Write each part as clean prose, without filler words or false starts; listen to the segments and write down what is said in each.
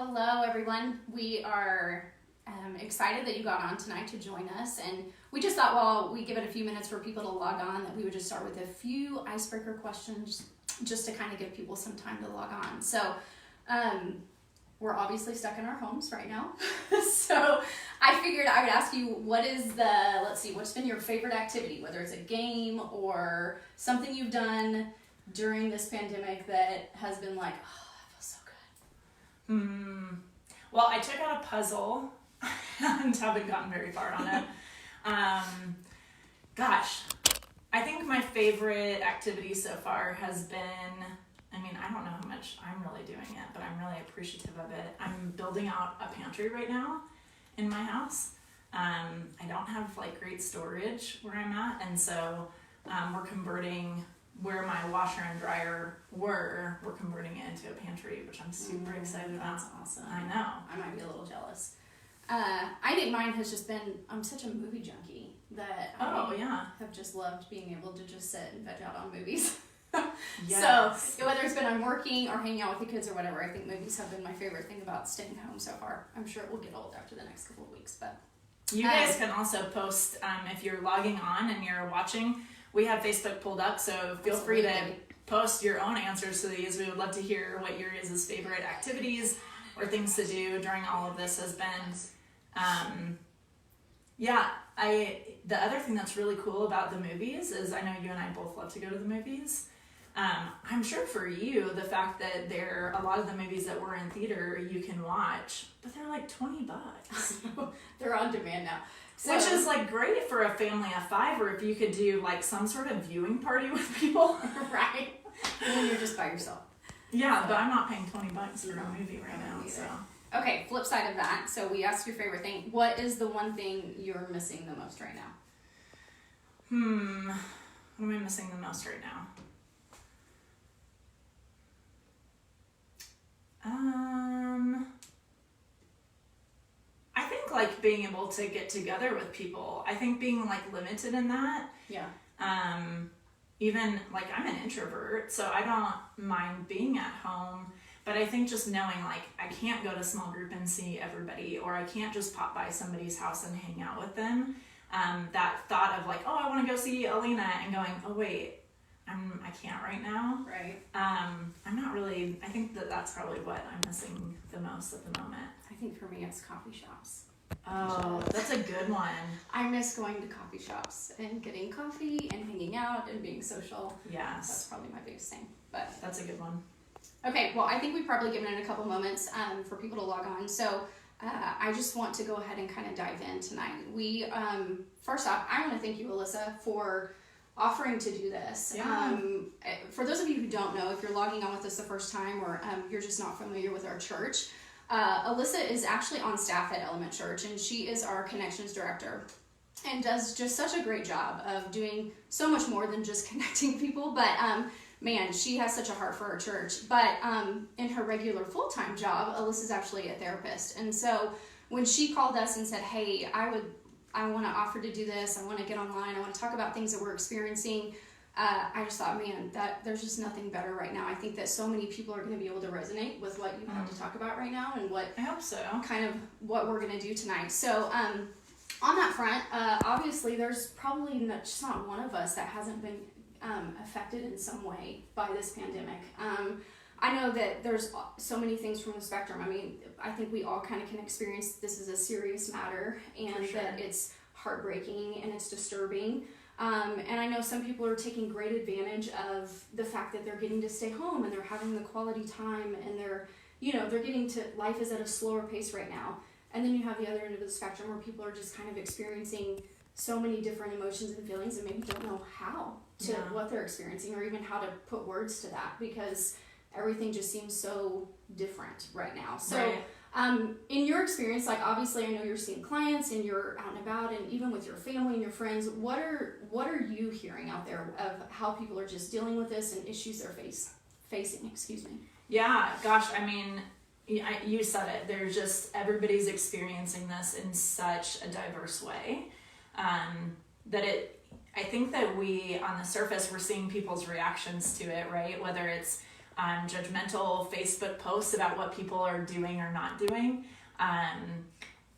Hello, everyone. We are excited that you got on tonight to join us, and we just thought while we give it a few minutes for people to log on that we would just start with a few icebreaker questions just to kind of give people some time to log on. So we're obviously stuck in our homes right now. So I figured I would ask you, what's been your favorite activity, whether it's a game or something you've done during this pandemic that has been like, oh, that feels so good. Well, I took out a puzzle and haven't gotten very far on it. I think my favorite activity so far has been, I don't know how much I'm really doing it, but I'm really appreciative of it. I'm building out a pantry right now in my house. I don't have great storage where I'm at, and so we're converting where my washer and dryer we're converting it into a pantry, which I'm super excited about. That's awesome. I know. I might be a little jealous. I think mine has just been, I'm such a movie junkie that I have just loved being able to just sit and veg out on movies. Yes. So whether it's been I'm working or hanging out with the kids or whatever, I think movies have been my favorite thing about staying home so far. I'm sure it will get old after the next couple of weeks, but you guys can also post if you're logging on and you're watching. We have Facebook pulled up, so feel free to post your own answers to these. We would love to hear what your guys' favorite activities or things to do during all of this has been. The other thing that's really cool about the movies is I know you and I both love to go to the movies. I'm sure for you, the fact that a lot of the movies that were in theater you can watch, but they're like $20. They're on demand now. So, which is great for a family of 5, or if you could do some sort of viewing party with people. Right. And then you're just by yourself. Yeah, but I'm not paying $20 for a movie right now. So. Okay, flip side of that. So we asked your favorite thing. What is the one thing you're missing the most right now? What am I missing the most right now? I think being able to get together with people. I think being limited in that. Yeah. Even I'm an introvert, so I don't mind being at home, but I think just knowing I can't go to small group and see everybody, or I can't just pop by somebody's house and hang out with them. That thought of I want to go see Alina, and going, oh wait, I can't right now. Right. I'm not really, I think that's probably what I'm missing the most at the moment. I think for me it's coffee shops. Oh, that's a good one. I miss going to coffee shops and getting coffee and hanging out and being social. Yes. That's probably my biggest thing. But that's a good one. Okay, well, I think we've probably given it a couple moments for people to log on. So I just want to go ahead and kind of dive in tonight. We, first off, I want to thank you, Alyssa, for offering to do this. Yeah. For those of you who don't know, if you're logging on with us the first time or you're just not familiar with our church, Alyssa is actually on staff at Element Church, and she is our connections director and does just such a great job of doing so much more than just connecting people. But man, she has such a heart for our church. But in her regular full-time job, Alyssa's actually a therapist. And so when she called us and said, hey, I want to offer to do this, I want to get online, I want to talk about things that we're experiencing, I just thought, man, that there's just nothing better right now. I think that so many people are going to be able to resonate with what you have to talk about right now, and what I hope so. Kind of what we're going to do tonight. So on that front, obviously there's probably just not one of us that hasn't been affected in some way by this pandemic. I know that there's so many things from the spectrum. I think we all kind of can experience this as a serious matter, and that it's heartbreaking and it's disturbing. And I know some people are taking great advantage of the fact that they're getting to stay home and they're having the quality time, and they're getting to, life is at a slower pace right now. And then you have the other end of the spectrum where people are just kind of experiencing so many different emotions and feelings and maybe don't know how to what they're experiencing, or even how to put words to that, because everything just seems so different right now. So in your experience, obviously I know you're seeing clients and you're out and about, and even with your family and your friends, what are you hearing out there of how people are just dealing with this and issues they're facing? Excuse me. Yeah, gosh, you said it. There's just, everybody's experiencing this in such a diverse way, I think that we, on the surface, we're seeing people's reactions to it, right? Whether it's judgmental Facebook posts about what people are doing or not doing.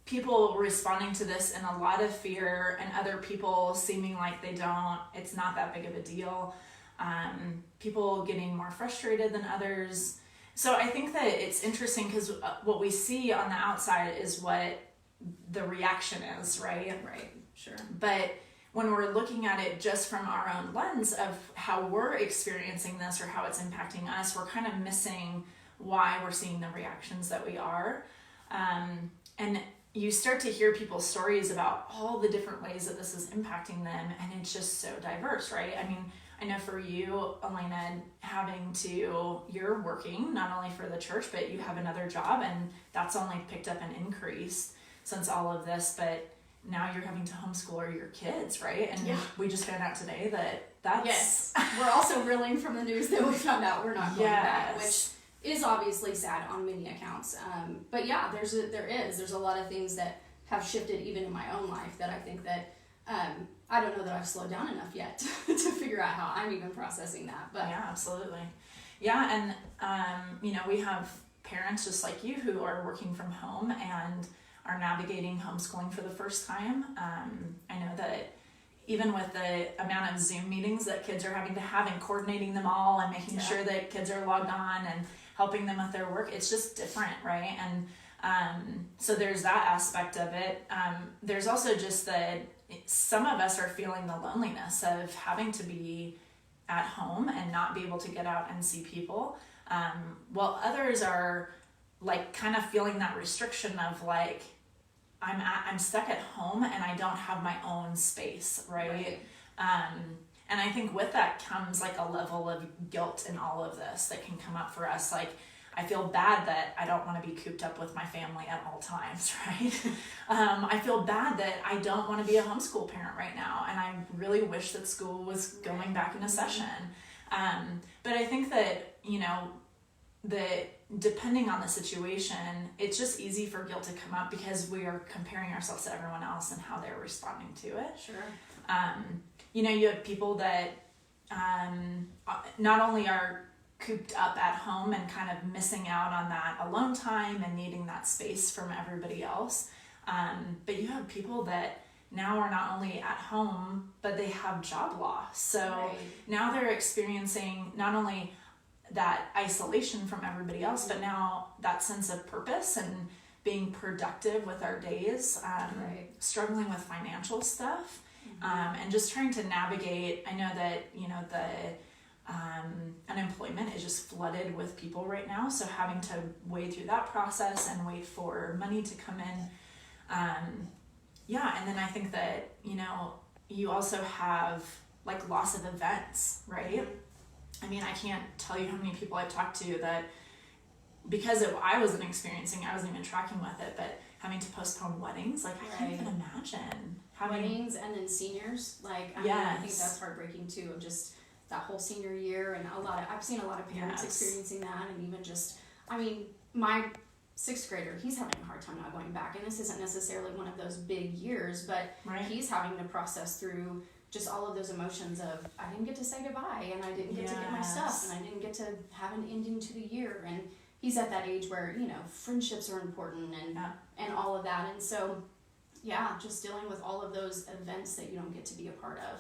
People responding to this in a lot of fear, and other people seeming like it's not that big of a deal. People getting more frustrated than others. So I think that it's interesting because what we see on the outside is what the reaction is, right? Right, sure. But when we're looking at it just from our own lens of how we're experiencing this or how it's impacting us, we're kind of missing why we're seeing the reactions that we are. And you start to hear people's stories about all the different ways that this is impacting them, and it's just so diverse, right? I mean, I know for you, Elena, you're working not only for the church, but you have another job, and that's only picked up and increased since all of this, but now you're having to homeschool your kids, right? And we just found out today that's... Yes, we're also reeling from the news that we found out we're not going back, which is obviously sad on many accounts. But yeah, there's a lot of things that have shifted even in my own life that I think that I don't know that I've slowed down enough yet to figure out how I'm even processing that. But yeah, absolutely. Yeah, and we have parents just like you who are working from home and are navigating homeschooling for the first time. I know that even with the amount of Zoom meetings that kids are having to have and coordinating them all and making sure that kids are logged on and helping them with their work, it's just different, right? And so there's that aspect of it. There's also just that some of us are feeling the loneliness of having to be at home and not be able to get out and see people, while others are like kind of feeling that restriction of like, I'm stuck at home and I don't have my own space, right? And I think with that comes like a level of guilt in all of this that can come up for us. Like, I feel bad that I don't want to be cooped up with my family at all times, right? I feel bad that I don't want to be a homeschool parent right now, and I really wish that school was going back into session. But I think that, that depending on the situation, it's just easy for guilt to come up because we are comparing ourselves to everyone else and how they're responding to it. Sure. You have people that not only are cooped up at home and kind of missing out on that alone time and needing that space from everybody else, but you have people that now are not only at home, but they have job loss. So now they're experiencing not only that isolation from everybody else, but now that sense of purpose and being productive with our days, struggling with financial stuff, and just trying to navigate. I know that, the unemployment is just flooded with people right now, so having to wade through that process and wait for money to come in. And then I think that, you also have like loss of events, right? I mean, I can't tell you how many people I've talked to that because I wasn't experiencing, I wasn't even tracking with it, but having to postpone weddings, like I can't even imagine weddings and then seniors. Like, I mean, I think that's heartbreaking too, of just that whole senior year, and I've seen a lot of parents experiencing that, and even just, I mean, my 6th grader, he's having a hard time not going back, and this isn't necessarily one of those big years, but he's having to process through just all of those emotions of, I didn't get to say goodbye, and I didn't get to get my stuff, and I didn't get to have an ending to the year, and he's at that age where, friendships are important and all of that, and so, just dealing with all of those events that you don't get to be a part of,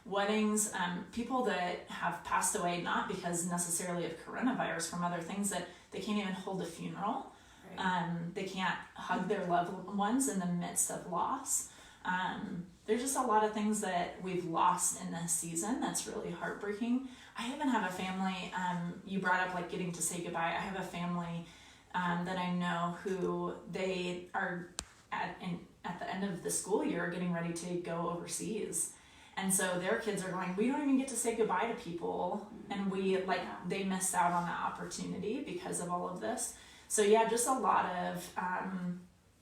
weddings, people that have passed away, not because necessarily of coronavirus, from other things, that they can't even hold a funeral. They can't hug their loved ones in the midst of loss. There's just a lot of things that we've lost in this season that's really heartbreaking. I even have a family, you brought up like getting to say goodbye. I have a family that I know who they are at the end of the school year getting ready to go overseas. And so their kids are going, we don't even get to say goodbye to people. And they missed out on that opportunity because of all of this. So just a lot of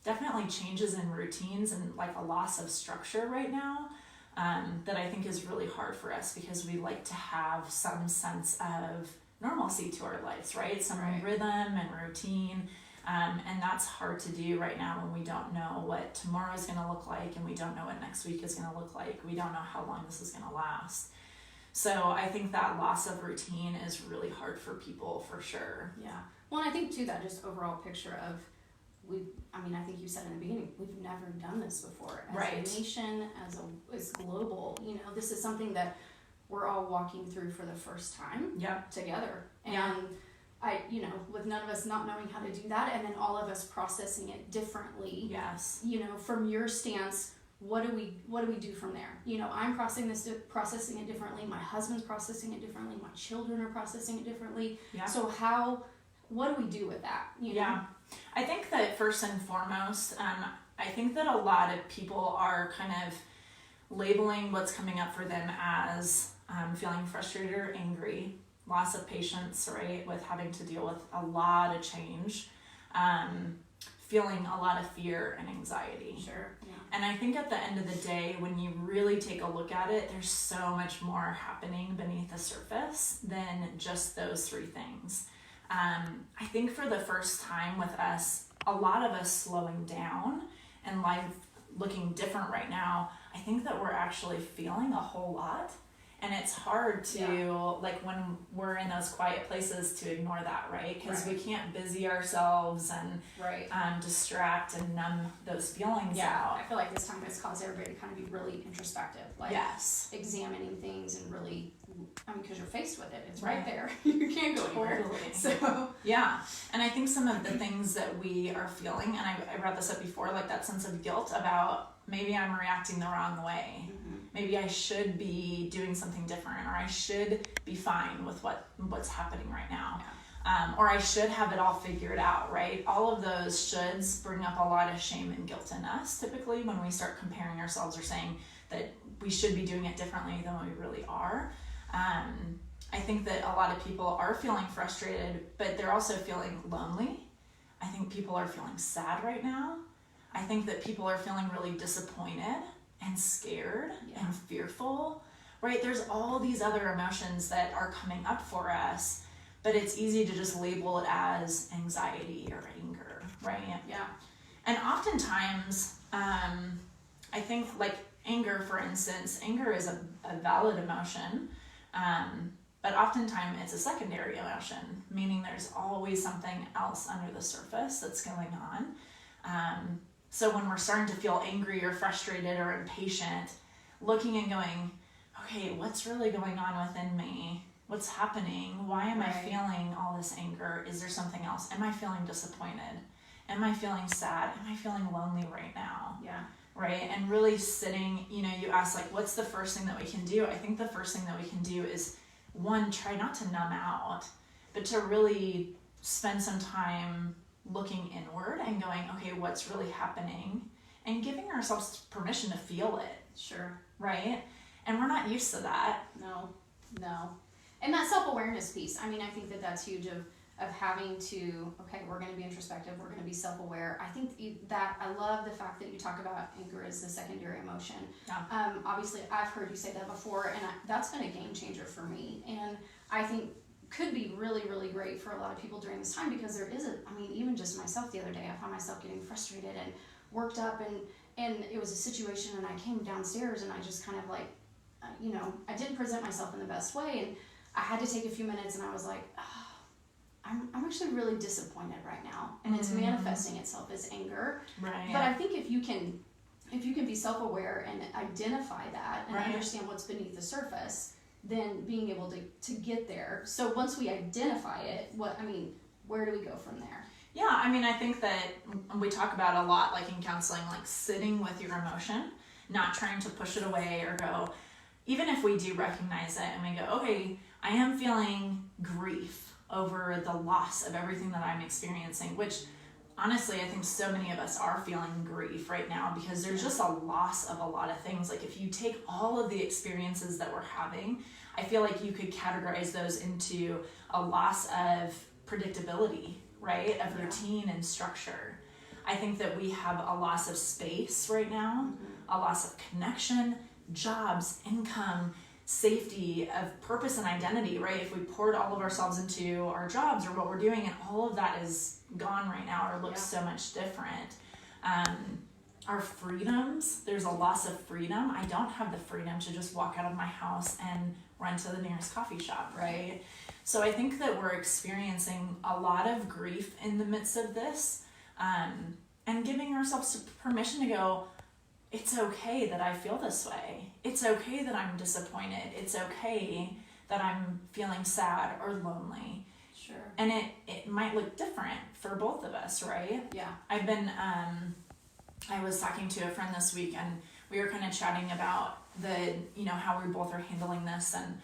definitely changes in routines and like a loss of structure right now that I think is really hard for us because we like to have some sense of normalcy to our lives, right? Some rhythm and routine. And that's hard to do right now when we don't know what tomorrow is going to look like, and we don't know what next week is going to look like. We don't know how long this is going to last. So I think that loss of routine is really hard for people for sure. Yeah. Well, and I think too that just overall picture of I think you said in the beginning, we've never done this before as Right. a nation, as global. This is something that we're all walking through for the first time together. And with none of us not knowing how to do that, and then all of us processing it differently. Yes. From your stance, what do we do from there? I'm processing it differently. My husband's processing it differently. My children are processing it differently. Yeah. So what do we do with that? Yeah. I think that first and foremost, I think that a lot of people are kind of labeling what's coming up for them as feeling frustrated or angry, loss of patience, right, with having to deal with a lot of change, feeling a lot of fear and anxiety. Sure. Yeah. And I think at the end of the day, when you really take a look at it, there's so much more happening beneath the surface than just those three things. I think for the first time with us, a lot of us slowing down and life looking different right now, I think that we're actually feeling a whole lot. And it's hard to, like when we're in those quiet places, to ignore that, right? Because we can't busy ourselves and distract and numb those feelings out. I feel like this time has caused everybody to kind of be really introspective, like examining things and really, because you're faced with it. It's right there. You can't go anywhere. Totally. So and I think some of the things that we are feeling, and I brought this up before, like that sense of guilt about maybe I'm reacting the wrong way. Maybe I should be doing something different, or I should be fine with what's happening right now. Or I should have it all figured out, right? All of those shoulds bring up a lot of shame and guilt in us, typically, when we start comparing ourselves or saying that we should be doing it differently than we really are. I think that a lot of people are feeling frustrated, but they're also feeling lonely. I think people are feeling sad right now. I think that people are feeling really disappointed and scared and fearful, right? There's all these other emotions that are coming up for us, but it's easy to just label it as anxiety or anger, right? Yeah. And oftentimes, I think like anger, for instance, anger is a valid emotion, but oftentimes it's a secondary emotion, meaning there's always something else under the surface that's going on. So when we're starting to feel angry or frustrated or impatient, looking and going, okay, what's really going on within me? What's happening? Why am I feeling all this anger? Is there something else? Am I feeling disappointed? Am I feeling sad? Am I feeling lonely right now? Yeah. Right? And really sitting, you ask like, what's the first thing that we can do? I think the first thing that we can do is, one, try not to numb out, but to really spend some time looking inward and going, okay, what's really happening? And giving ourselves permission to feel it. Sure. Right? And we're not used to that. No. And that self-awareness piece, I think that that's huge of having to, okay, we're going to be introspective, we're going to be self-aware. I think that I love the fact that you talk about anger as the secondary emotion. Yeah. Obviously, I've heard you say that before, and that's been a game changer for me. And I think could be really, really great for a lot of people during this time, because there is even just myself the other day, I found myself getting frustrated and worked up, and it was a situation, and I came downstairs and I just kind of like, I didn't present myself in the best way, and I had to take a few minutes, and I was like, I'm actually really disappointed right now, and it's manifesting itself as anger. Right. But I think if you can be self-aware and identify that and understand what's beneath the surface, then being able to get there. So once we identify it, where do we go from there? Yeah, I think that we talk about a lot, like in counseling, like sitting with your emotion, not trying to push it away or go, even if we do recognize it and we go, okay, I am feeling grief over the loss of everything that I'm experiencing, which honestly, I think so many of us are feeling grief right now, because there's just a loss of a lot of things. Like if you take all of the experiences that we're having, I feel like you could categorize those into a loss of predictability, right? Of routine and structure. I think that we have a loss of space right now, a loss of connection, jobs, income, safety, of purpose and identity, right? If we poured all of ourselves into our jobs or what we're doing, and all of that is gone right now or looks so much different. Our freedoms, there's a loss of freedom. I don't have the freedom to just walk out of my house and run to the nearest coffee shop, right? So I think that we're experiencing a lot of grief in the midst of this, and giving ourselves permission to go, it's okay that I feel this way. It's okay that I'm disappointed. It's okay that I'm feeling sad or lonely. Sure. And it might look different for both of us, right? Yeah. I've been, I was talking to a friend this week, and we were kind of chatting about how we both are handling this, and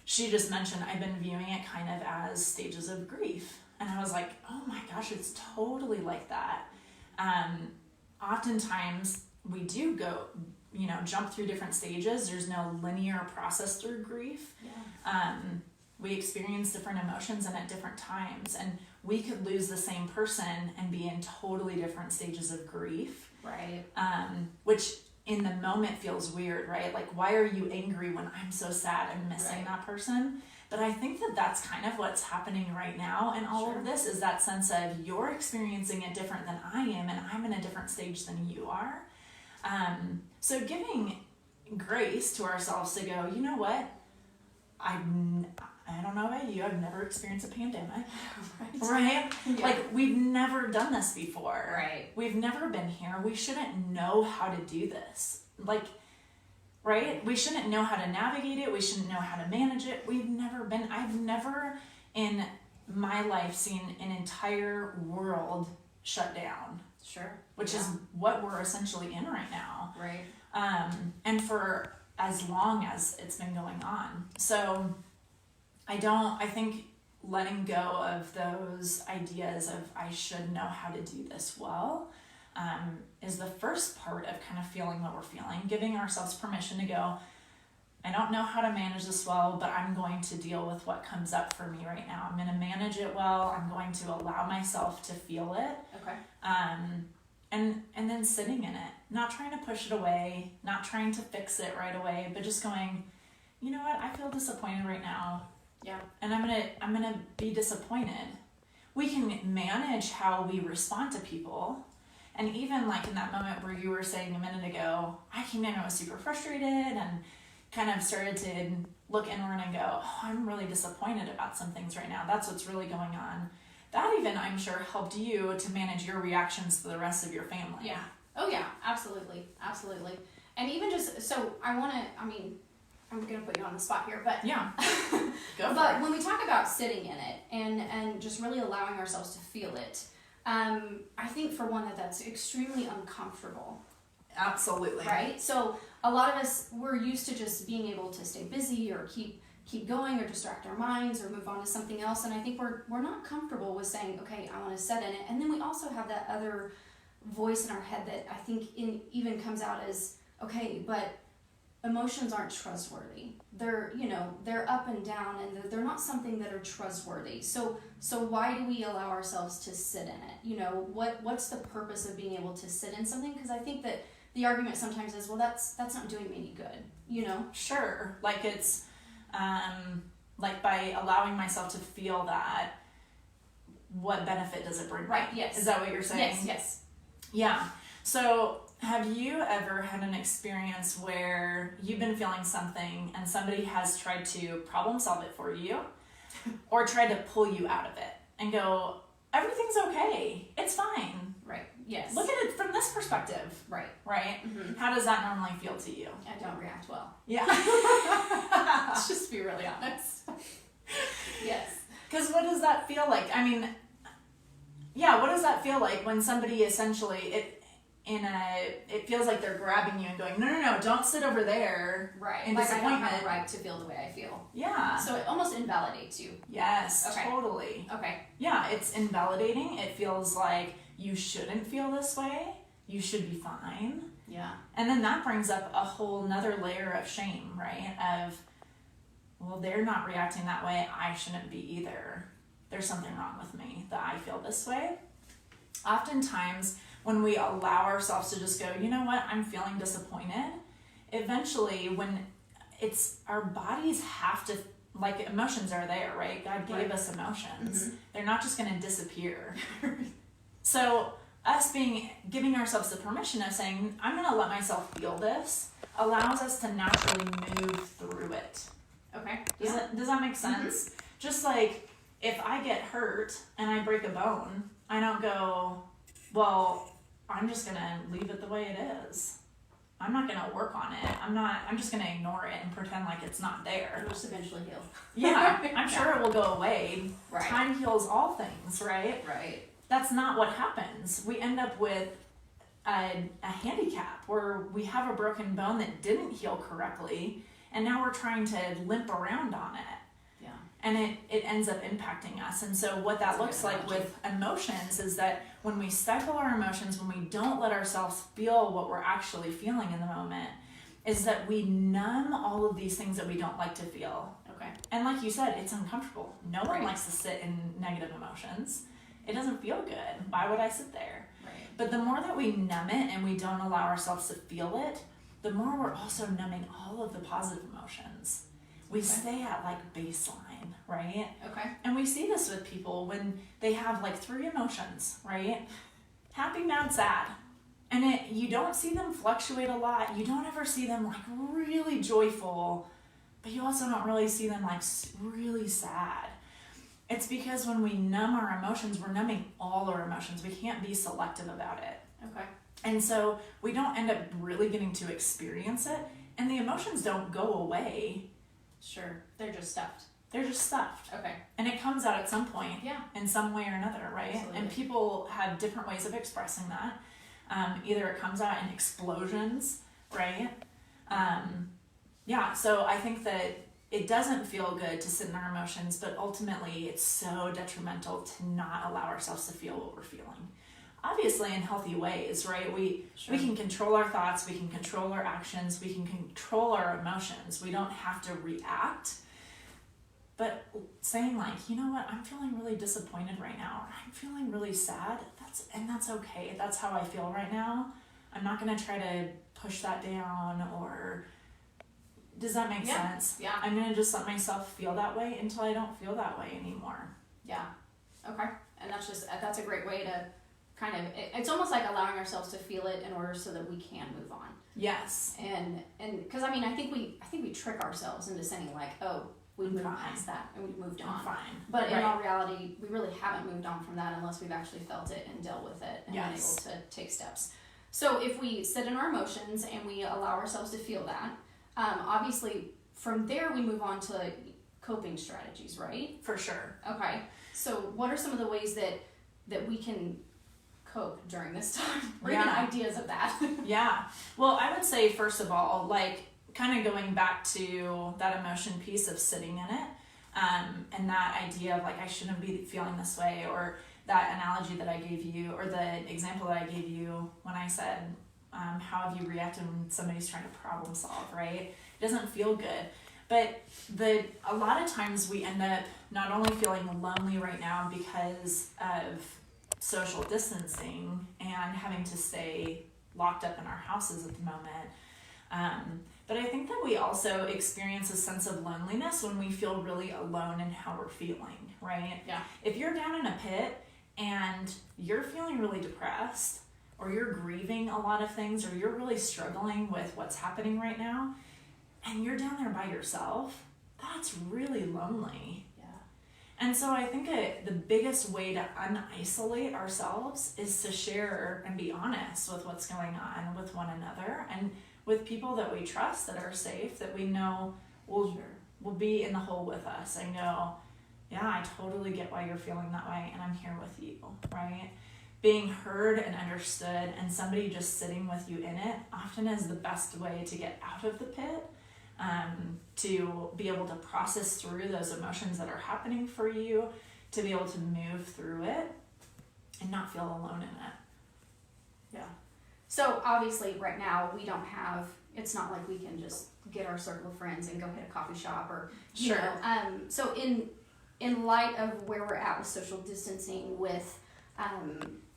she just mentioned I've been viewing it kind of as stages of grief. And I was like, oh my gosh, it's totally like that. Oftentimes we do go, jump through different stages. There's no linear process through grief. Yeah. We experience different emotions and at different times, and we could lose the same person and be in totally different stages of grief. Right. Which in the moment feels weird, right? Like, why are you angry when I'm so sad and missing that person? But I think that that's kind of what's happening right now in all of this, is that sense of you're experiencing it different than I am, and I'm in a different stage than you are. So giving grace to ourselves to go, you know what? I don't know about you, I've never experienced a pandemic, right? Yeah. Like, we've never done this before. Right. We've never been here. We shouldn't know how to do this. Like, right? We shouldn't know how to navigate it. We shouldn't know how to manage it. I've never in my life seen an entire world shut down. Sure. Which is what we're essentially in right now. Right. And for as long as it's been going on. So I think letting go of those ideas of I should know how to do this well is the first part of kind of feeling what we're feeling, giving ourselves permission to go, I don't know how to manage this well, but I'm going to deal with what comes up for me right now. I'm going to manage it well. I'm going to allow myself to feel it. Okay. And then sitting in it, not trying to push it away, not trying to fix it right away, but just going, you know what, I feel disappointed right now. Yeah. And I'm gonna be disappointed. We can manage how we respond to people. And even like in that moment where you were saying a minute ago, I came in and was super frustrated and kind of started to look inward and go, oh, I'm really disappointed about some things right now. That's what's really going on. That even, I'm sure, helped you to manage your reactions to the rest of your family. Yeah. Oh yeah, absolutely. Absolutely. And even just, so I'm going to put you on the spot here, but yeah, go for but it. when we talk about sitting in it and just really allowing ourselves to feel it, I think for one that's extremely uncomfortable. Absolutely. Right? So a lot of us, we're used to just being able to stay busy or keep going or distract our minds or move on to something else. And I think we're not comfortable with saying, okay, I want to sit in it. And then we also have that other voice in our head that I think even comes out as, okay, but emotions aren't trustworthy. They're up and down, and they're not something that are trustworthy. So why do we allow ourselves to sit in it? What's the purpose of being able to sit in something? Because I think that the argument sometimes is, well, that's not doing me any good, Sure. Like it's, like by allowing myself to feel that, what benefit does it bring? Right, yes. Is that what you're saying? Yes. Yeah. So have you ever had an experience where you've been feeling something and somebody has tried to problem solve it for you or tried to pull you out of it and go, everything's okay. It's fine. Right. Yes. Look at it from this perspective. Right. Right? Mm-hmm. How does that normally feel to you? I don't react well. Yeah. Let's just be really honest. Yes. Because what does that feel like? I mean, yeah, what does that feel like when somebody essentially, it feels like they're grabbing you and going, no, don't sit over there. Right. In like I disappointment. don't have a right to feel the way I feel. Yeah. So it almost invalidates you. Yes, Okay. totally. Okay. Yeah, it's invalidating. It feels like you shouldn't feel this way. You should be fine. Yeah. And then that brings up a whole nother layer of shame, right? Of, well, they're not reacting that way. I shouldn't be either. There's something wrong with me that I feel this way. Oftentimes, when we allow ourselves to just go, you know what, I'm feeling disappointed, eventually when it's, our bodies have to, like emotions are there, right? God gave us emotions. Mm-hmm. They're not just going to disappear. So us giving ourselves the permission of saying, I'm going to let myself feel this, allows us to naturally move through it. Okay. Does that make sense? Mm-hmm. Just like if I get hurt and I break a bone, I don't go, well, I'm just gonna leave it the way it is. I'm not gonna work on it. I'm just gonna ignore it and pretend like it's not there. It'll just eventually heal. Yeah, I'm sure it will go away. Right. Time heals all things, right? Right. That's not what happens. We end up with a handicap where we have a broken bone that didn't heal correctly, and now we're trying to limp around on it. Yeah. And it ends up impacting us. And so what that looks like with emotions is that when we stifle our emotions, when we don't let ourselves feel what we're actually feeling in the moment, is that we numb all of these things that we don't like to feel. Okay. And like you said, it's uncomfortable. No one Right. likes to sit in negative emotions. It doesn't feel good. Why would I sit there? Right. But the more that we numb it and we don't allow ourselves to feel it, the more we're also numbing all of the positive emotions. We stay at like baseline, right? Okay. And we see this with people when they have like 3 emotions, right? Happy, mad, sad. And you don't see them fluctuate a lot. You don't ever see them like really joyful, but you also don't really see them like really sad. It's because when we numb our emotions, we're numbing all our emotions. We can't be selective about it. Okay. And so we don't end up really getting to experience it. And the emotions don't go away. Sure. They're just stuffed. They're just stuffed. Okay. And it comes out at some point. Yeah. In some way or another, right? Absolutely. And people have different ways of expressing that. Either it comes out in explosions, right? Yeah, so I think that it doesn't feel good to sit in our emotions, but ultimately it's so detrimental to not allow ourselves to feel what we're feeling. Obviously in healthy ways, right? We can control our thoughts, we can control our actions, we can control our emotions. We don't have to react. But saying like, you know what, I'm feeling really disappointed right now, or I'm feeling really sad, that's okay. That's how I feel right now. I'm not gonna try to push that down, or does that make sense? Yeah. I'm gonna just let myself feel that way until I don't feel that way anymore. Yeah. Okay. And that's a great way to kind of, it's almost like allowing ourselves to feel it in order so that we can move on. Yes. And because I think we trick ourselves into saying like, oh, we moved past that and we moved on. I'm fine. But in all reality, we really haven't moved on from that unless we've actually felt it and dealt with it and been able to take steps. So if we sit in our emotions and we allow ourselves to feel that, obviously from there we move on to coping strategies, right? For sure. Okay. So what are some of the ways that we can cope during this time? Or even ideas of that? Yeah. Well, I would say first of all, like kind of going back to that emotion piece of sitting in it, and that idea of like I shouldn't be feeling this way, or that analogy that I gave you, or the example that I gave you when I said, how have you reacted when somebody's trying to problem solve, right? It doesn't feel good. But a lot of times we end up not only feeling lonely right now because of social distancing and having to stay locked up in our houses at the moment, but I think that we also experience a sense of loneliness when we feel really alone in how we're feeling, right? Yeah. If you're down in a pit and you're feeling really depressed, or you're grieving a lot of things, or you're really struggling with what's happening right now, and you're down there by yourself, that's really lonely. Yeah. And so I think the biggest way to un-isolate ourselves is to share and be honest with what's going on with one another and with people that we trust, that are safe, that we know will be in the hole with us and go, yeah, I totally get why you're feeling that way, and I'm here with you, right? Being heard and understood, and somebody just sitting with you in it often is the best way to get out of the pit, to be able to process through those emotions that are happening for you, to be able to move through it and not feel alone in it. Yeah. So obviously right now we don't have, it's not like we can just get our circle of friends and go hit a coffee shop or, you know. So in light of where we're at with social distancing, with,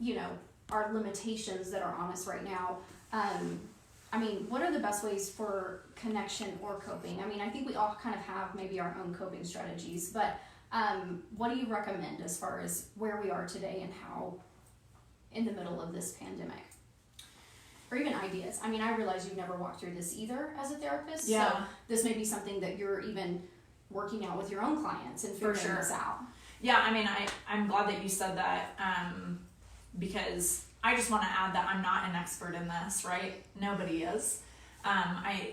you know, our limitations that are on us right now, I mean, what are the best ways for connection or coping? I mean, I think we all kind of have maybe our own coping strategies, but what do you recommend as far as where we are today and how in the middle of this pandemic? Or even ideas. I mean, I realize you've never walked through this either as a therapist, so this may be something that you're even working out with your own clients and figuring sure. this out. Yeah, I mean, I'm glad that you said that, because I just want to add that I'm not an expert in this, right? Nobody is.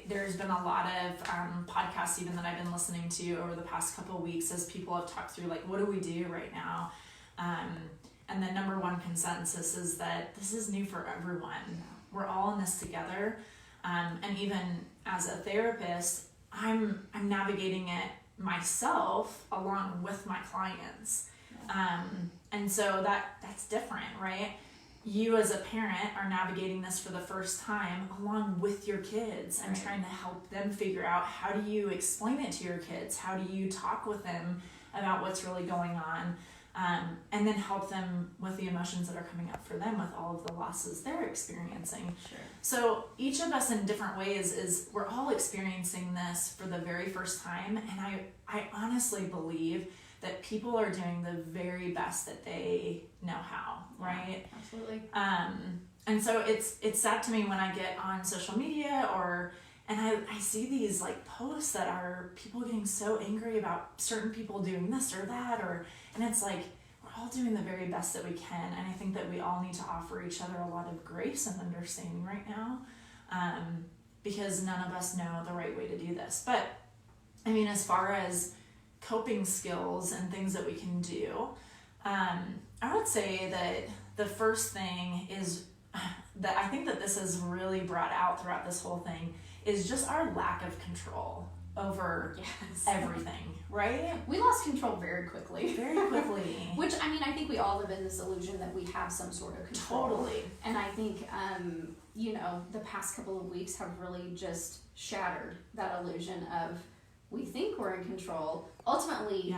There's been a lot of podcasts even that I've been listening to over the past couple of weeks as people have talked through, like, what do we do right now? And the number one consensus is that this is new for everyone. We're all in this together. And even as a therapist, I'm navigating it myself along with my clients. And so that's different, right? You as a parent are navigating this for the first time along with your kids and trying to help them figure out, how do you explain it to your kids? How do you talk with them about what's really going on? And then help them with the emotions that are coming up for them with all of the losses they're experiencing. Sure. So each of us in different ways we're all experiencing this for the very first time. And I honestly believe that people are doing the very best that they know how, right? Yeah, absolutely. And so it's sad to me when I get on social media and I see these like posts that are people getting so angry about certain people doing this or that, and it's like, we're all doing the very best that we can. And I think that we all need to offer each other a lot of grace and understanding right now, because none of us know the right way to do this. But I mean, as far as coping skills and things that we can do, I would say that the first thing is that I think that this has really brought out throughout this whole thing is just our lack of control over everything, right? We lost control very quickly. Very quickly. Which, I mean, I think we all live in this illusion that we have some sort of control. Totally. And I think, the past couple of weeks have really just shattered that illusion of, we think we're in control. Ultimately,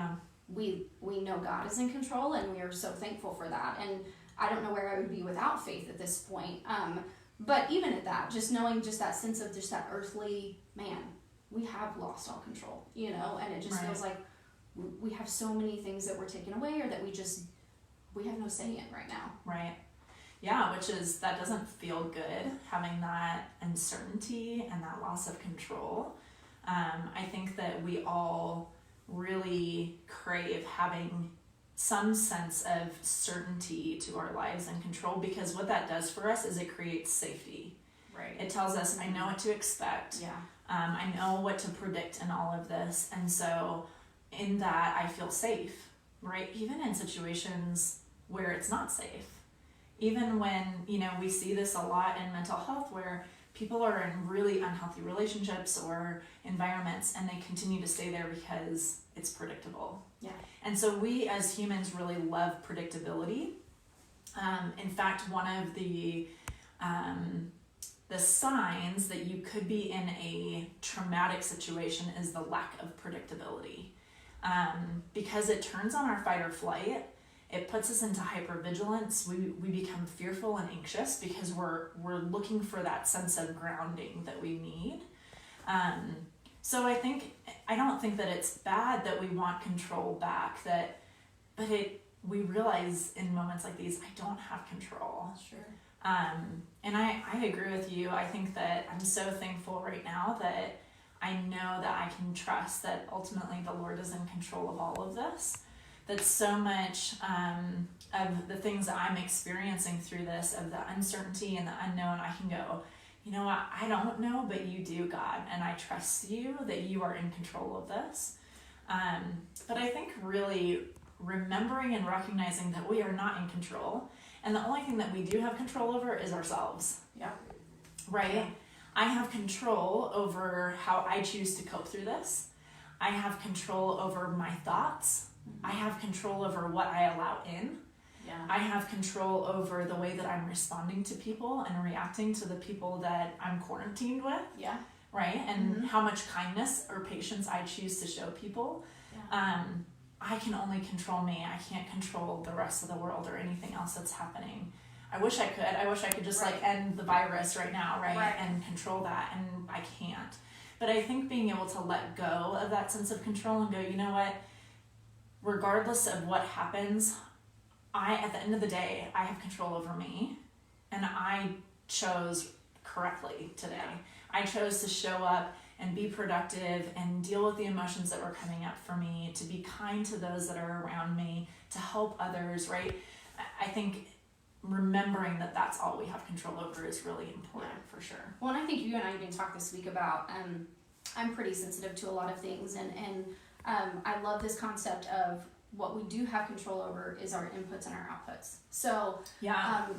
we know God is in control, and we are so thankful for that. And I don't know where I would be without faith at this point. But even at that, just knowing just that sense of just that earthly, man, we have lost all control, and it just feels like we have so many things that were taken away, or that we have no say in right now. Right. Yeah, that doesn't feel good, having that uncertainty and that loss of control. I think that we all really crave having some sense of certainty to our lives and control, because what that does for us is it creates safety. Right. It tells us, I know what to expect. Yeah. I know what to predict in all of this. And so in that, I feel safe, right? Even in situations where it's not safe. Even when, we see this a lot in mental health, where people are in really unhealthy relationships or environments, and they continue to stay there because it's predictable. Yeah. And so we as humans really love predictability. In fact, one of the signs that you could be in a traumatic situation is the lack of predictability. Because it turns on our fight or flight. It puts us into hypervigilance. We become fearful and anxious because we're looking for that sense of grounding that we need. So I don't think that it's bad that we want control back, but we realize in moments like these, I don't have control. Sure. And I agree with you. I think that I'm so thankful right now that I know that I can trust that ultimately the Lord is in control of all of this. That so much of the things that I'm experiencing through this, of the uncertainty and the unknown, I can go, you know what, I don't know, but you do, God, and I trust you that you are in control of this. But I think really remembering and recognizing that we are not in control, and the only thing that we do have control over is ourselves. Yeah. Right? Yeah. I have control over how I choose to cope through this. I have control over my thoughts. I have control over what I allow in. Yeah. I have control over the way that I'm responding to people and reacting to the people that I'm quarantined with. Yeah. Right? And how much kindness or patience I choose to show people. Yeah. I can only control me. I can't control the rest of the world or anything else that's happening. I wish I could. I wish I could just end the virus right now, right? And control that, and I can't. But I think being able to let go of that sense of control and go, you know what? Regardless of what happens, at the end of the day, I have control over me, and I chose correctly today. I chose to show up and be productive and deal with the emotions that were coming up for me, to be kind to those that are around me, to help others, right? I think remembering that that's all we have control over is really important, for sure. Well, and I think you and I even talked this week about, I'm pretty sensitive to a lot of things, and I love this concept of what we do have control over is our inputs and our outputs. So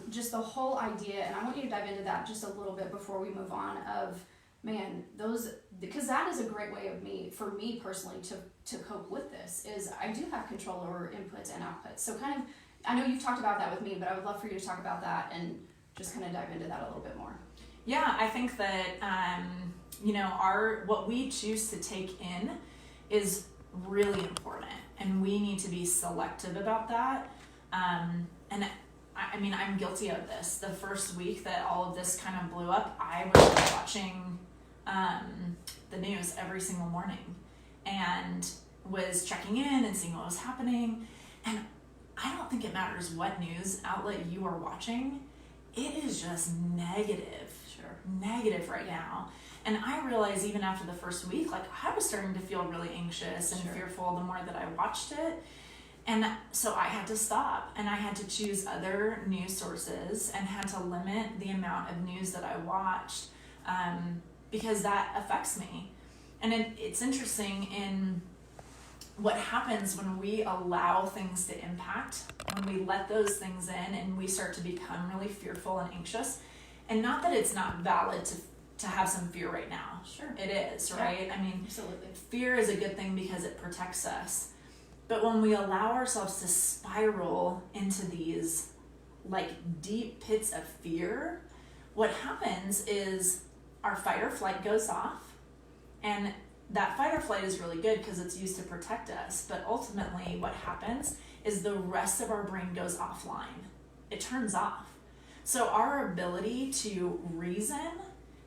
just the whole idea, and I want you to dive into that just a little bit before we move on, of, man, those, because that is a great way of for me personally to cope with this, is I do have control over inputs and outputs. So kind of, I know you've talked about that with me, but I would love for you to talk about that and just kind of dive into that a little bit more. Yeah, I think that, what we choose to take in is really important, and we need to be selective about that. And I mean, I'm guilty of this. The first week that all of this kind of blew up, I was watching the news every single morning and was checking in and seeing what was happening. And I don't think it matters what news outlet you are watching. It is just negative right now. And I realized even after the first week, like, I was starting to feel really anxious and fearful the more that I watched it. And so I had to stop, and I had to choose other news sources and had to limit the amount of news that I watched, because that affects me. And it's interesting in what happens when we allow things to impact, when we let those things in and we start to become really fearful and anxious. And not that it's not valid to have some fear right now. Sure. It is, right? I mean, absolutely. Fear is a good thing because it protects us. But when we allow ourselves to spiral into these like deep pits of fear, what happens is our fight or flight goes off. And that fight or flight is really good because it's used to protect us. But ultimately what happens is the rest of our brain goes offline. It turns off. So our ability to reason,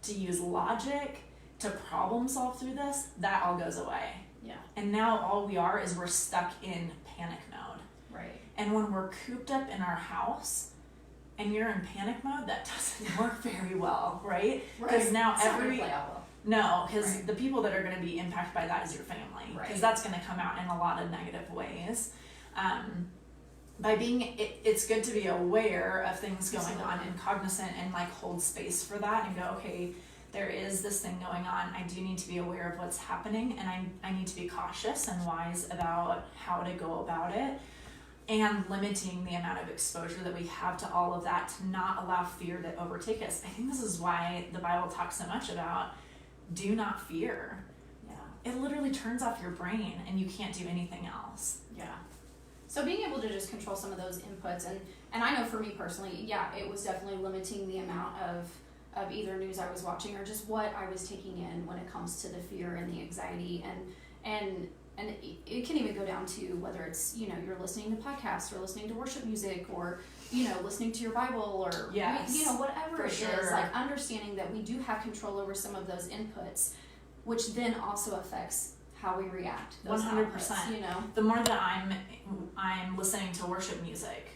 to use logic, to problem solve through this, that all goes away. Yeah. And now all we are is we're stuck in panic mode. Right. And when we're cooped up in our house and you're in panic mode, that doesn't work very well, right? Because now the people that are going to be impacted by that is your family, because that's going to come out in a lot of negative ways. It's good to be aware of things going on and cognizant and like hold space for that and go, okay, there is this thing going on. I do need to be aware of what's happening, and I need to be cautious and wise about how to go about it, and limiting the amount of exposure that we have to all of that to not allow fear to overtake us. I think this is why the Bible talks so much about do not fear. Yeah. It literally turns off your brain and you can't do anything else. Yeah. So being able to just control some of those inputs, and I know for me personally, it was definitely limiting the amount of either news I was watching or just what I was taking in when it comes to the fear and the anxiety, and it can even go down to whether it's, you're listening to podcasts or listening to worship music or, listening to your Bible or, whatever it is, like understanding that we do have control over some of those inputs, which then also affects how we react. 100%. Outputs, The more that I'm listening to worship music,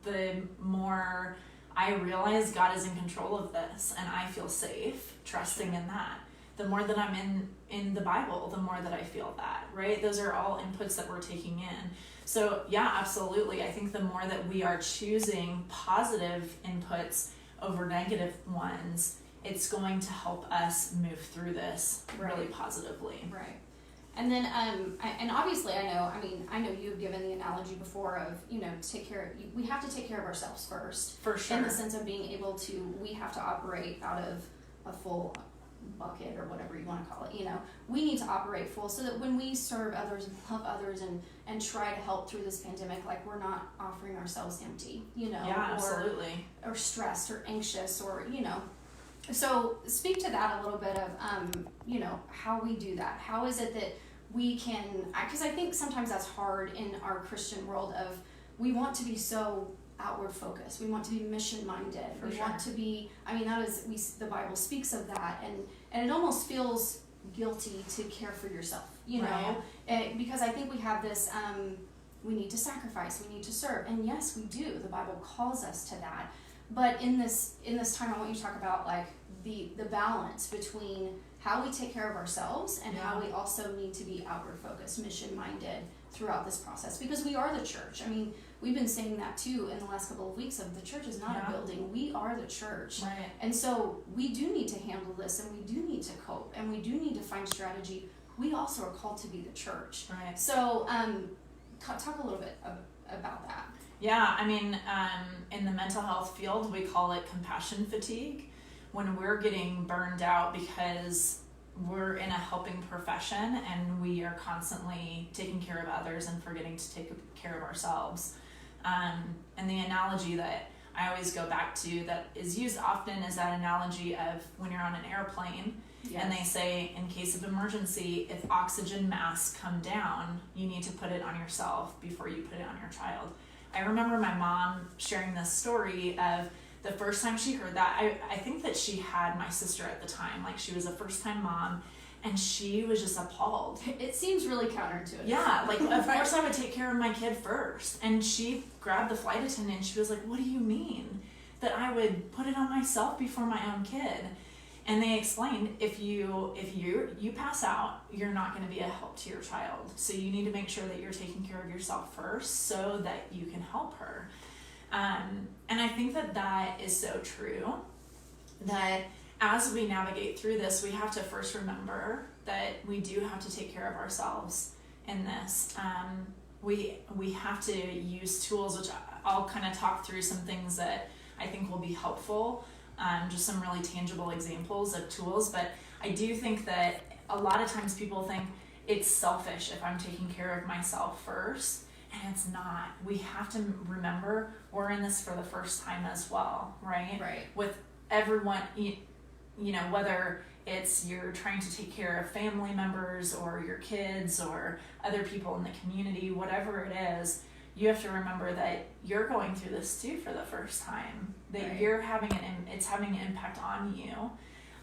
the more I realize God is in control of this, and I feel safe trusting in that. The more that I'm in the Bible, the more that I feel that, right? Those are all inputs that we're taking in. So yeah, absolutely. I think the more that we are choosing positive inputs over negative ones, it's going to help us move through this really positively. Right. And then, and obviously I know you've given the analogy before of, we have to take care of ourselves first. For sure. In the sense of being able to, we have to operate out of a full bucket or whatever you want to call it. We need to operate full so that when we serve others and love others and try to help through this pandemic, like we're not offering ourselves empty, absolutely. Or stressed or anxious or, So speak to that a little bit of, how we do that. How is it that we can, because I think sometimes that's hard in our Christian world of, we want to be so outward focused. We want to be mission minded. Want to be, the Bible speaks of that, and it almost feels guilty to care for yourself, because I think we have this, we need to sacrifice, we need to serve. And yes, we do. The Bible calls us to that. But in this time, I want you to talk about like the balance between how we take care of ourselves and Yeah. how we also need to be outward focused, mission minded throughout this process, because we are the church. I mean, we've been saying that too in the last couple of weeks of the church is not Yeah. a building. We are the church. Right. And so we do need to handle this, and we do need to cope, and we do need to find strategy. We also are called to be the church. Right. So talk a little bit about that. Yeah, I mean, in the mental health field, we call it compassion fatigue. When we're getting burned out because we're in a helping profession and we are constantly taking care of others and forgetting to take care of ourselves. And the analogy that I always go back to that is used often is that analogy of when you're on an airplane. Yes. And they say, in case of emergency, if oxygen masks come down, you need to put it on yourself before you put it on your child. I remember my mom sharing this story of the first time she heard that. I think that she had my sister at the time. Like, she was a first-time mom, and she was just appalled. It seems really counterintuitive. Yeah, like, of course I would take care of my kid first. And she grabbed the flight attendant, and she was like, what do you mean? That I would put it on myself before my own kid? And they explained, if you pass out, you're not going to be a help to your child. So you need to make sure that you're taking care of yourself first so that you can help her. And I think that is so true, that as we navigate through this, we have to first remember that we do have to take care of ourselves in this. We have to use tools, which I'll kind of talk through some things that I think will be helpful. Just some really tangible examples of tools, but I do think that a lot of times people think it's selfish if I'm taking care of myself first, and it's not. We have to remember we're in this for the first time as well, right? Right. With everyone, you know, whether it's you're trying to take care of family members or your kids or other people in the community, whatever it is, you have to remember that you're going through this too for the first time, that Right. you're it's having an impact on you,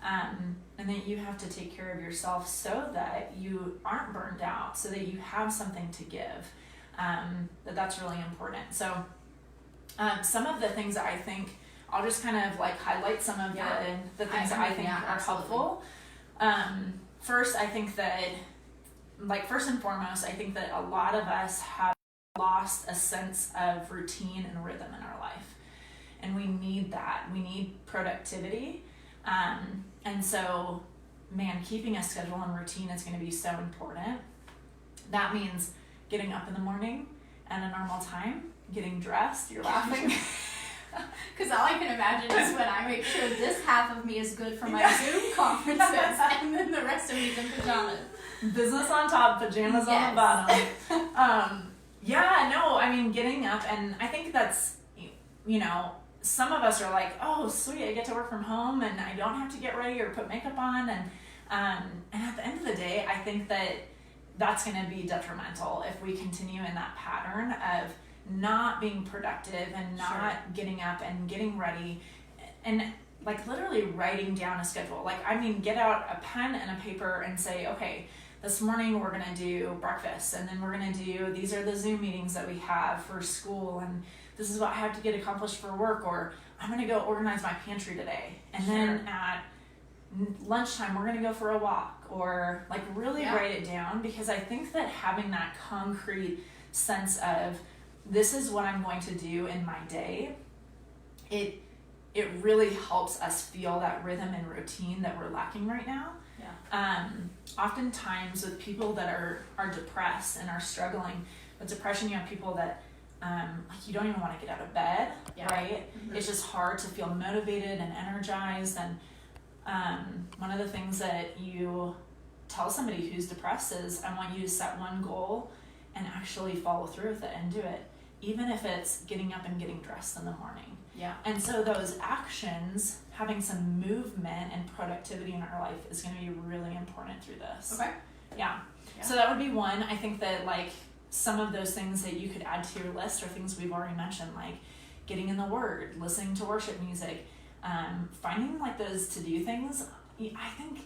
and that you have to take care of yourself so that you aren't burned out, so that you have something to give. That's really important. So some of the things that I think, I'll just kind of like highlight some of the things that I think are helpful. First, I think that, like, first and foremost, I think that a lot of us have lost a sense of routine and rhythm in our life, and we need that. We need productivity, and so, man, keeping a schedule and routine is going to be so important. That means getting up in the morning at a normal time, getting dressed. You're laughing. Because all I can imagine is when I make sure this half of me is good for my Zoom conferences, and then the rest of me's in pajamas. Business on top, pajamas on the bottom. Yeah, no, I mean, getting up, and I think that's, you know, some of us are like, oh, sweet, I get to work from home, and I don't have to get ready or put makeup on, and at the end of the day, I think that that's going to be detrimental if we continue in that pattern of not being productive and not getting up and getting ready, and like literally writing down a schedule. Like, I mean, get out a pen and a paper and say, okay, this morning we're going to do breakfast, and then we're going to do, these are the Zoom meetings that we have for school, and this is what I have to get accomplished for work, or I'm going to go organize my pantry today. And then at lunchtime, we're going to go for a walk, or like really write it down, because I think that having that concrete sense of this is what I'm going to do in my day, it really helps us feel that rhythm and routine that we're lacking right now. Oftentimes with people that are depressed and are struggling with depression, you have people that like you don't even want to get out of bed, right? Mm-hmm. It's just hard to feel motivated and energized. And one of the things that you tell somebody who's depressed is, I want you to set one goal and actually follow through with it and do it, even if it's getting up and getting dressed in the morning. Yeah. And so those actions, having some movement and productivity in our life is going to be really important through this. Okay. Yeah. So that would be one. I think that, like, some of those things that you could add to your list are things we've already mentioned, like getting in the Word, listening to worship music, finding like those to-do things. I think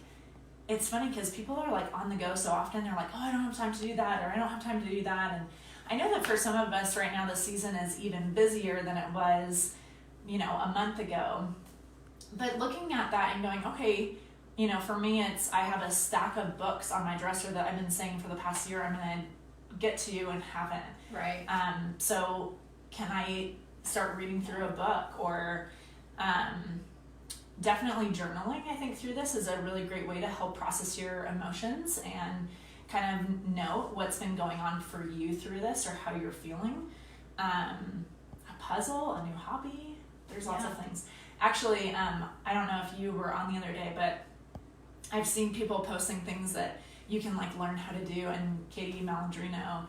it's funny because people are like on the go so often. They're like, oh, I don't have time to do that, or I don't have time to do that. And I know that for some of us right now, the season is even busier than it was, you know, a month ago. But looking at that and going, okay, you know, for me, I have a stack of books on my dresser that I've been saying for the past year I'm going to get to and haven't. Right. So can I start reading through a book, or definitely journaling, I think, through this is a really great way to help process your emotions and kind of note what's been going on for you through this or how you're feeling. A puzzle, a new hobby, there's lots of things. Actually, I don't know if you were on the other day, but I've seen people posting things that you can like learn how to do, and Katie Malandrino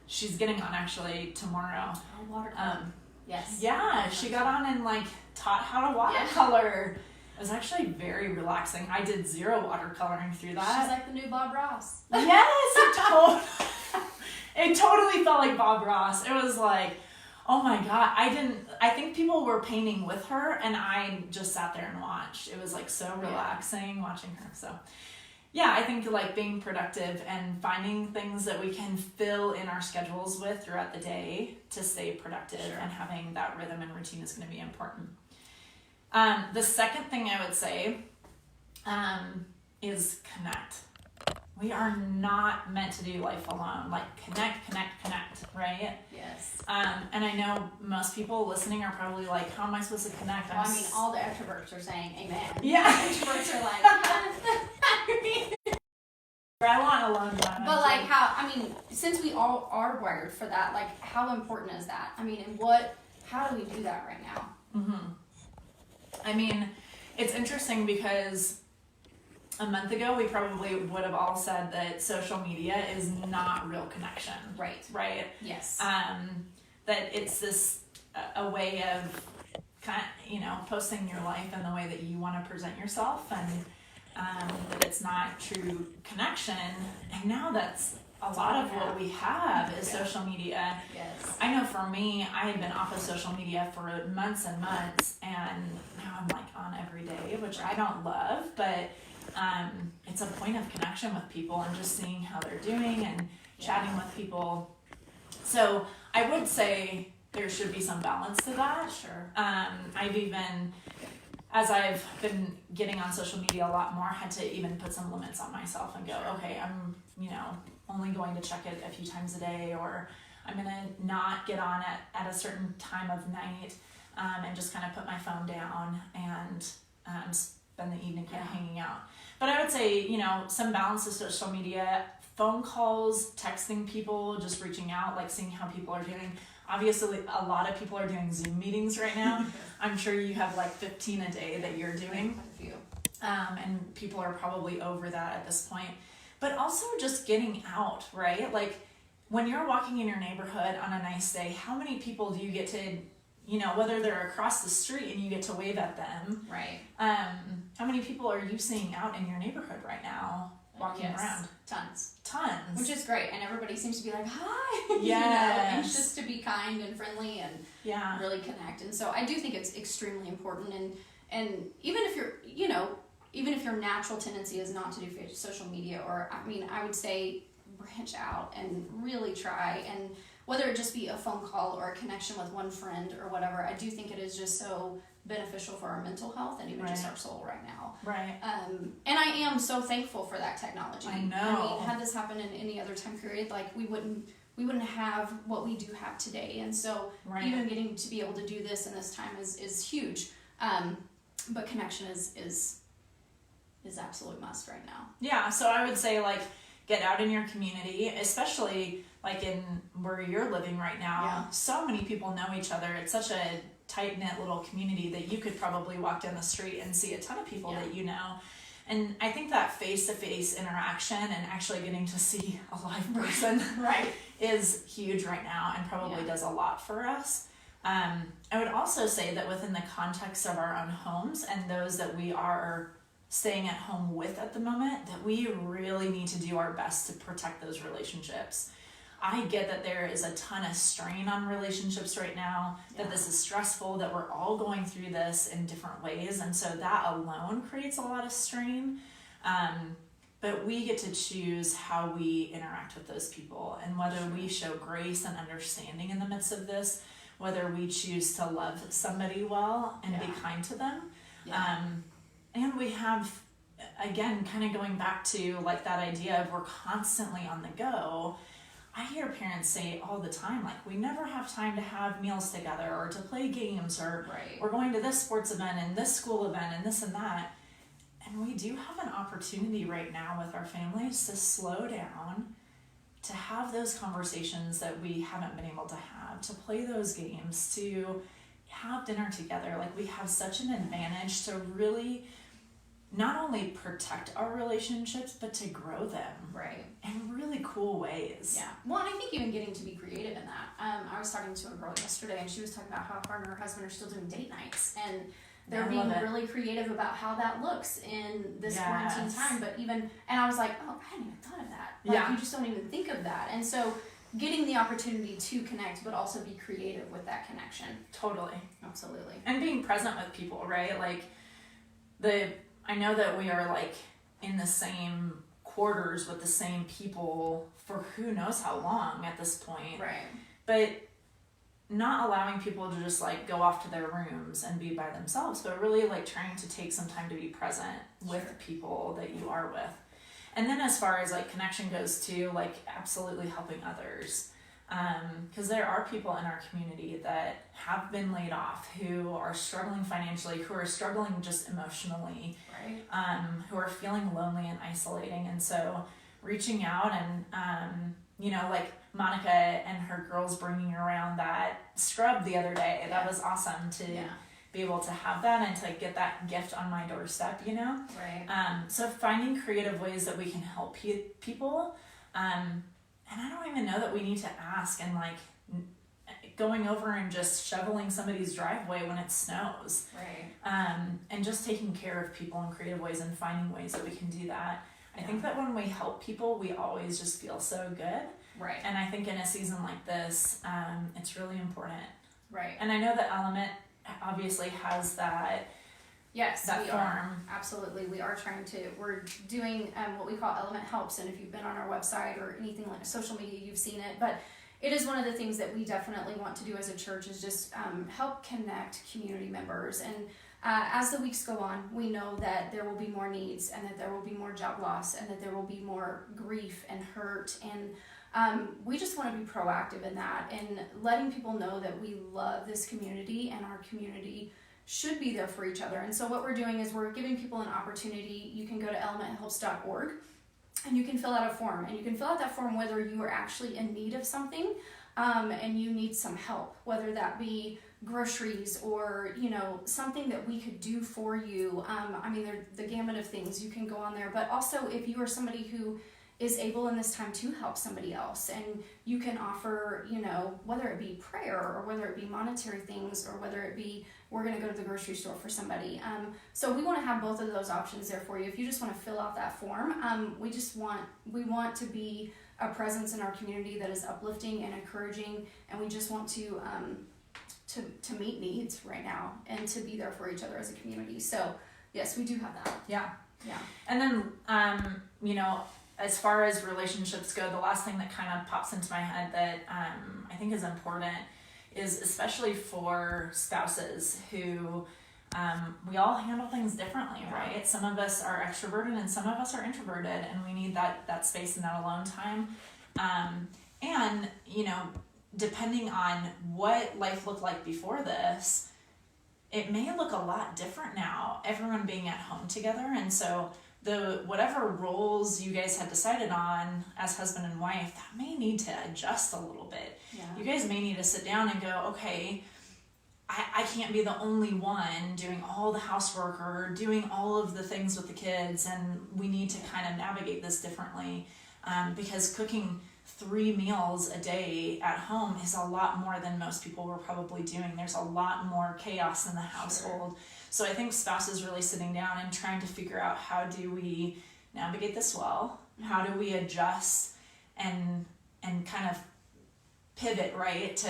she's getting on actually tomorrow. Oh, watercolor. Yes. Yeah, she got on and like taught how to watercolor. It was actually very relaxing. I did zero watercoloring through that. She's like the new Bob Ross. Yes, it totally felt like Bob Ross. It was like, oh my God, I think people were painting with her and I just sat there and watched. It was like so relaxing watching her. So yeah, I think like being productive and finding things that we can fill in our schedules with throughout the day to stay productive and having that rhythm and routine is going to be important. The second thing I would say is connect. We are not meant to do life alone. Like connect, right? Yes. And I know most people listening are probably like, how am I supposed to connect? Well, I mean, all the extroverts are saying amen. Yeah. Introverts are like, I want alone time. but like since we all are wired for that, like how important is that? I mean, and how do we do that right now? Mm-hmm. I mean, it's interesting because a month ago, we probably would have all said that social media is not real connection. Right? Yes. That it's this, a way of kind of, you know, posting your life in the way that you want to present yourself, and that it's not true connection. And now that's a lot of what we have is social media. Yes. I know for me, I had been off of social media for months and months, and now I'm like on every day, which I don't love, but it's a point of connection with people and just seeing how they're doing and chatting with people. So I would say there should be some balance to that. Sure. I've even, as I've been getting on social media a lot more, had to even put some limits on myself and go, okay, I'm, you know, only going to check it a few times a day, or I'm going to not get on at a certain time of night, and just kind of put my phone down and spend the evening kind of hanging out. But I would say, you know, some balance to social media, phone calls, texting people, just reaching out, like seeing how people are doing. Obviously, a lot of people are doing Zoom meetings right now. I'm sure you have like 15 a day that you're doing. Quite a few. And people are probably over that at this point. But also just getting out, right? Like when you're walking in your neighborhood on a nice day, how many people do you get to, you know, whether they're across the street and you get to wave at them. Right. How many people are you seeing out in your neighborhood right now walking around? Tons. Which is great. And everybody seems to be like, hi. Yes. You know, anxious to be kind and friendly and really connect. And so I do think it's extremely important. And even if you're, you know, even if your natural tendency is not to do social media, or I mean, I would say branch out and really try, and whether it just be a phone call or a connection with one friend or whatever, I do think it is just so beneficial for our mental health and even just our soul right now. Right. And I am so thankful for that technology. I know. I mean, had this happened in any other time period, like we wouldn't have what we do have today. And so even getting to be able to do this in this time is huge. But connection is absolute must right now. Yeah, so I would say like get out in your community, especially like in where you're living right now. Yeah. So many people know each other. It's such a tight-knit little community that you could probably walk down the street and see a ton of people that you know. And I think that face-to-face interaction and actually getting to see a live person is huge right now and probably does a lot for us. I would also say that within the context of our own homes and those that we are staying at home with at the moment, that we really need to do our best to protect those relationships. I get that there is a ton of strain on relationships right now, that this is stressful, that we're all going through this in different ways, and so that alone creates a lot of strain. But we get to choose how we interact with those people and whether we show grace and understanding in the midst of this, whether we choose to love somebody well and be kind to them. And we have again, kind of going back to like that idea of we're constantly on the go. I hear parents say all the time, like, we never have time to have meals together or to play games, or we're going to this sports event and this school event and this and that. And we do have an opportunity right now with our families to slow down, to have those conversations that we haven't been able to have, to play those games, to have dinner together. Like, we have such an advantage to really not only protect our relationships, but to grow them in really cool ways. Yeah. Well, and I think even getting to be creative in that. I was talking to a girl yesterday, and she was talking about how her and her husband are still doing date nights, and they're being really creative about how that looks in this quarantine time. But even, and I was like, oh, I hadn't even thought of that. Like, you just don't even think of that. And so getting the opportunity to connect, but also be creative with that connection. Totally. Absolutely. And being present with people, right? Like, I know that we are like in the same quarters with the same people for who knows how long at this point. Right. But not allowing people to just like go off to their rooms and be by themselves, but really like trying to take some time to be present with people that you are with. And then as far as like connection goes too, like absolutely helping others. Because there are people in our community that have been laid off, who are struggling financially, who are struggling just emotionally, who are feeling lonely and isolating. And so reaching out and, like Monica and her girls bringing around that scrub the other day, that was awesome to be able to have that and to get that gift on my doorstep, So finding creative ways that we can help people, and I don't even know that we need to ask, and like going over and just shoveling somebody's driveway when it snows. And just taking care of people in creative ways and finding ways that we can do that. I think that when we help people, we always just feel so good. And I think in a season like this, it's really important. And I know that Element obviously has that. Yes, that we form. Are. Absolutely. We're doing what we call Element Helps, and if you've been on our website or anything like social media, you've seen it. But it is one of the things that we definitely want to do as a church is just help connect community members. And as the weeks go on, we know that there will be more needs, and that there will be more job loss, and that there will be more grief and hurt. And we just want to be proactive in that and letting people know that we love this community, and our community should be there for each other. And so what we're doing is we're giving people an opportunity. You can go to elementhelps.org and you can fill out a form, and you can fill out that form whether you are actually in need of something and you need some help, whether that be groceries or something that we could do for you. The gamut of things you can go on there, but also if you are somebody who is able in this time to help somebody else, and you can offer, whether it be prayer or whether it be monetary things or whether it be we're going to go to the grocery store for somebody. So we want to have both of those options there for you. If you just want to fill out that form, we want to be a presence in our community that is uplifting and encouraging, and we just want to meet needs right now and to be there for each other as a community. So yes, we do have that. Yeah. And then as far as relationships go, the last thing that kind of pops into my head that I think is important is especially for spouses who we all handle things differently, right? Some of us are extroverted and some of us are introverted, and we need that space and that alone time. And depending on what life looked like before this, it may look a lot different now, everyone being at home together. And so whatever roles you guys had decided on as husband and wife, that may need to adjust a little bit. You guys may need to sit down and go, okay, I can't be the only one doing all the housework or doing all of the things with the kids, and we need to kind of navigate this differently, because cooking 3 meals a day at home is a lot more than most people were probably doing. There's a lot more chaos in the household. So I think spouses really sitting down and trying to figure out, how do we navigate this well? How do we adjust and kind of pivot to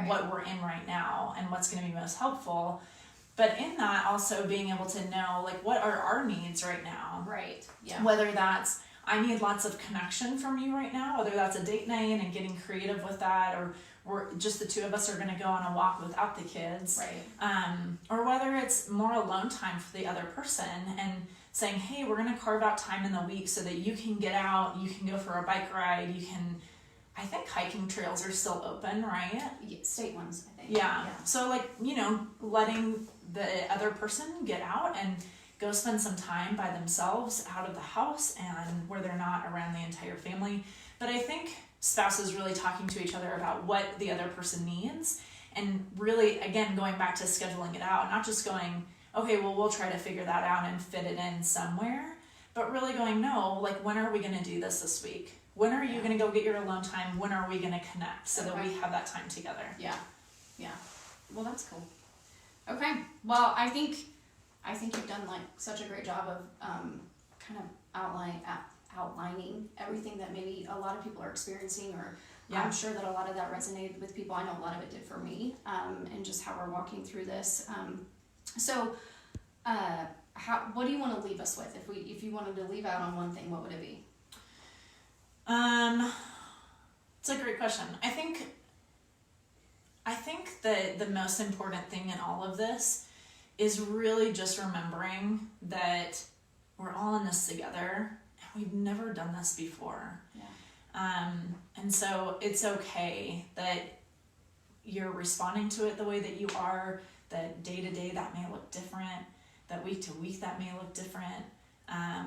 what we're in right now and what's going to be most helpful? But in that, also being able to know, like, what are our needs right now? Whether that's, I need lots of connection from you right now, whether that's a date night and getting creative with that, or we're just the two of us are going to go on a walk without the kids, or whether it's more alone time for the other person. And saying, hey, we're going to carve out time in the week so that you can get out, you can go for a bike ride, you can, I think hiking trails are still open, right? Yeah, state ones, I think. Yeah. So like, letting the other person get out and go spend some time by themselves out of the house and where they're not around the entire family. But I think spouses really talking to each other about what the other person needs, and really, again, going back to scheduling it out, not just going, okay, well, we'll try to figure that out and fit it in somewhere, but really going, no, like, when are we going to do this week? When are you going to go get your alone time? When are we going to connect so that we have that time together? Yeah. Well, that's cool. Okay. Well, I think you've done like such a great job of kind of outlining everything that maybe a lot of people are experiencing, or I'm sure that a lot of that resonated with people. I know a lot of it did for me, and just how we're walking through this. What do you want to leave us with? If you wanted to leave out on one thing, what would it be? It's a great question. I think that the most important thing in all of this is really just remembering that we're all in this together, and we've never done this before. Yeah. And so it's okay that you're responding to it the way that you are, that day to day that may look different, that week to week that may look different. I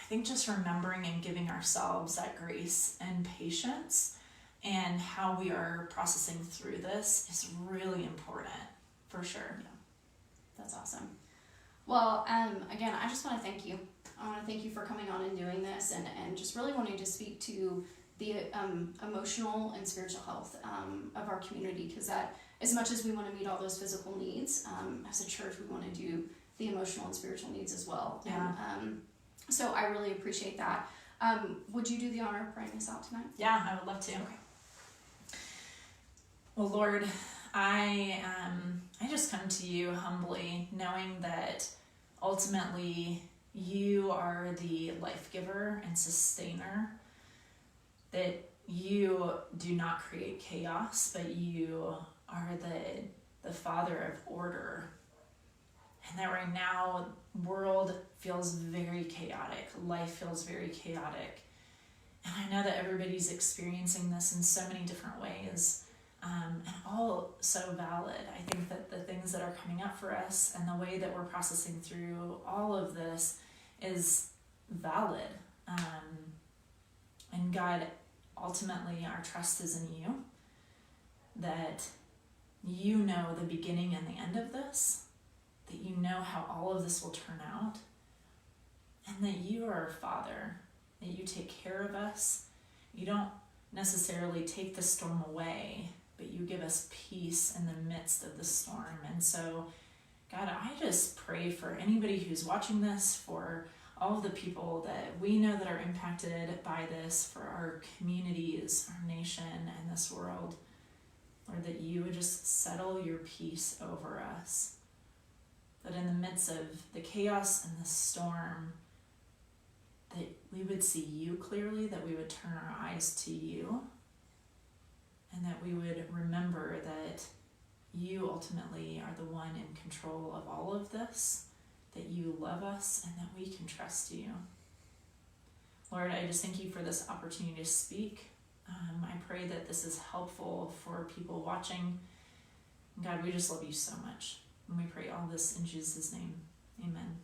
think just remembering and giving ourselves that grace and patience and how we are processing through this is really important, for sure. Yeah. That's awesome. Well, again, I just want to thank you. I want to thank you for coming on and doing this, and just really wanting to speak to the emotional and spiritual health of our community, because that, as much as we want to meet all those physical needs, as a church, we want to do the emotional and spiritual needs as well. Yeah. And so I really appreciate that. Would you do the honor of praying us out tonight? Yeah, I would love to. Okay. Well, Lord, I just come to you humbly, knowing that ultimately you are the life giver and sustainer, that you do not create chaos, but you are the Father of order. And that right now, world feels very chaotic, life feels very chaotic. And I know that everybody's experiencing this in so many different ways, and all so valid. I think that the things that are coming up for us and the way that we're processing through all of this is valid. And God, ultimately, our trust is in you, that you know the beginning and the end of this, that you know how all of this will turn out, and that you are our Father, that you take care of us. You don't necessarily take the storm away, but you give us peace in the midst of the storm. And so, God, I just pray for anybody who's watching this, for all of the people that we know that are impacted by this, for our communities, our nation, and this world. Lord, that you would just settle your peace over us. That in the midst of the chaos and the storm, that we would see you clearly, that we would turn our eyes to you, and that we would remember that you ultimately are the one in control of all of this, that you love us, and that we can trust you. Lord, I just thank you for this opportunity to speak. I pray that this is helpful for people watching. God, we just love you so much. And we pray all this in Jesus' name. Amen.